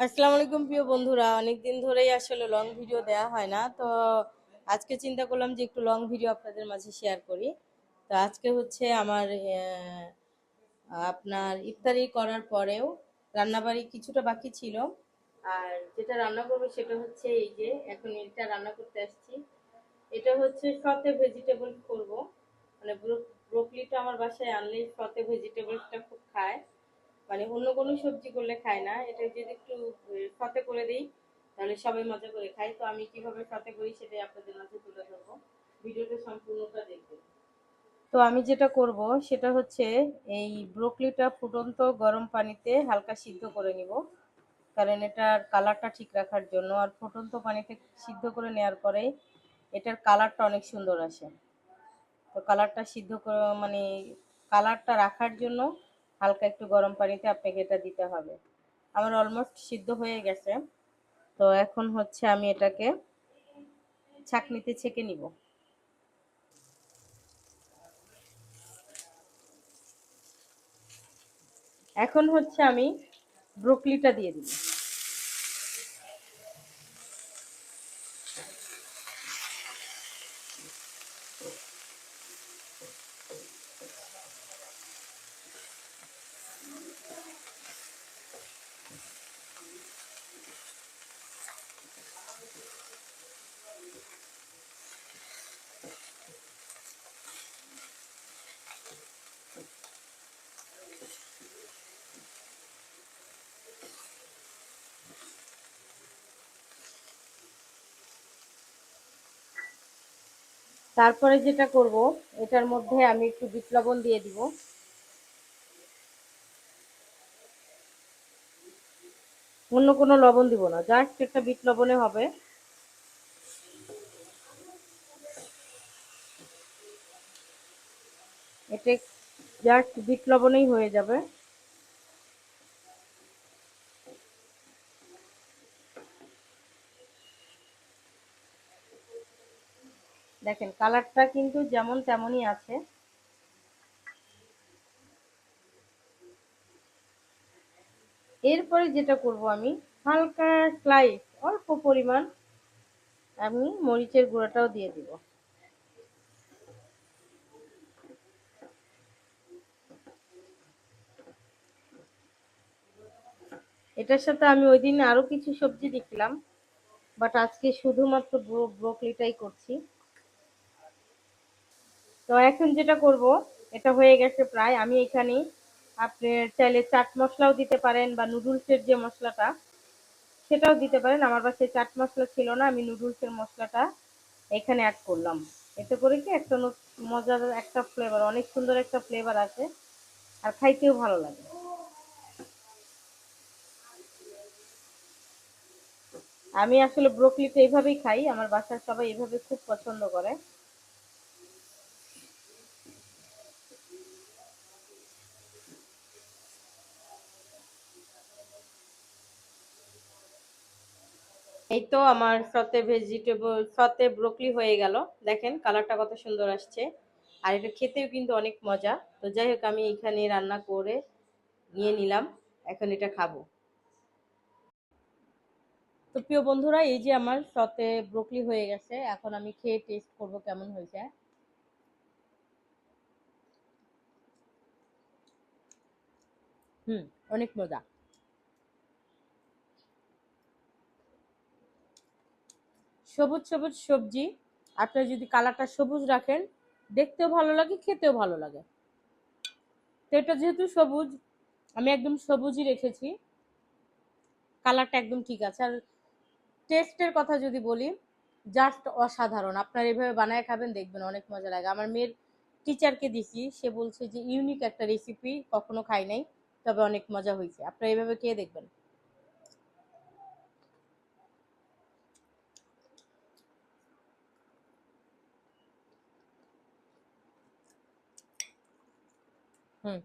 আসসালামু আলাইকুম প্রিয় বন্ধুরা, অনেক দিন ধরেই আসলে লং ভিডিও দেয়া হয় না। তো আজকে চিন্তা করলাম যে একটু লং ভিডিও আপনাদের মাঝে শেয়ার করি। তো আজকে হচ্ছে আমার আপনার ইফতারি করার পরেও রান্নাবাড়ি কিছুটা বাকি ছিল। আর যেটা রান্না করবো সেটা হচ্ছে এই যে এখন এটা রান্না করতে আসছি। এটা হচ্ছে সতে ভেজিটেবল করব। মানে ব্রোকলিটা আমার বাসায় আনলে সতে ভেজিটেবলসটা খুব খায়। মানে অন্য কোনো সবজি করলে খায় না, এটা যদি একটু সতে করে দিই তাহলে সবাই মজা করে খায়। তো আমি কিভাবে সতে করি সেটাই আপনাদের মাঝে তুলে ধরবো, ভিডিওটা সম্পূর্ণটা দেখবেন। তো আমি যেটা করব সেটা হচ্ছে এই ব্রোকলিটা ফুটন্ত গরম পানিতে হালকা সিদ্ধ করে নিব, কারণ এটার কালারটা ঠিক রাখার জন্য। আর ফুটন্ত পানিতে সিদ্ধ করে নেওয়ার পরে এটার কালারটা অনেক সুন্দর আসে। তো কালারটা সিদ্ধ করে মানে কালারটা রাখার জন্য হালকা একটু গরম পানিতে আপনাকে এটা দিতে হবে। আমার অলমোস্ট সিদ্ধ হয়ে গেছে। তো এখন হচ্ছে আমি এটাকে ছাঁকনিতে ছেঁকে নিব। এখন হচ্ছে আমি ব্রোকলিটা দিয়ে দিব। তারপরে যেটা করব, এটার মধ্যে আমি একটু বিট লবণ দিয়ে দিব। অন্য কোনো লবণ দিব না, জাস্ট একটা বিট লবণে হবে। এটা জাস্ট বিট লবণেই হয়ে যাবে। দেখেন কালারটা কিন্তু যেমন তেমনই আছে। এরপরে যেটা করব, আমি হালকা স্লাইস অল্প পরিমাণ আমি মরিচের গুঁড়াটাও দিয়ে দিব। এটার সাথে আমি ওই দিন আরো কিছু সবজি দেখলাম, বাট আজকে শুধুমাত্র ব্রোকলিটাই করছি। তো এখন যেটা করব, এটা হয়ে গেছে প্রায়। আমি এখানে আপনি চাইলে চাট মশলাও দিতে পারেন বা নুডলসের যে মশলাটা সেটাও দিতে পারেন। আমার বাসায় চাট মশলা ছিল না, আমি নুডলসের মশলাটা এখানে অ্যাড করলাম। এতে করে কি একটা মজার একটা ফ্লেভার, অনেক সুন্দর একটা ফ্লেভার আসে আর খাইতেও ভালো লাগে। আমি আসলে ব্রোকলিটা এইভাবেই খাই, আমার বাসার সবাই এইভাবে খুব পছন্দ করে। এই তো আমার সতে ব্রোকলি হয়ে গেল। দেখেন কালারটা কত সুন্দর আসছে, আর এটা খেতেও কিন্তু অনেক মজা। তো যাই হোক, আমি এখানে রান্না করে নিয়ে নিলাম, এখন এটা খাবো। তো প্রিয় বন্ধুরা, এই যে আমার সতে ব্রোকলি হয়ে গেছে, এখন আমি খেয়ে টেস্ট করব কেমন হয়েছে। হুম, অনেক মজা। সবুজ সবুজ সবজি, আপনারা যদি কালারটা সবুজ রাখেন দেখতেও ভালো লাগে, খেতেও ভালো লাগে। তো এটা যেহেতু সবুজ, আমি একদম সবুজই রেখেছি, কালারটা একদম ঠিক আছে। আর টেস্টের কথা যদি বলি, জাস্ট অসাধারণ। আপনারা এভাবে বানায় খাবেন, দেখবেন অনেক মজা লাগে। আমার মেয়ের টিচারকে দিছি, সে বলছে যে ইউনিক একটা রেসিপি, কখনো খাই নাই, তবে অনেক মজা হয়েছে। আপনারা এভাবে খেয়ে দেখবেন। হুম।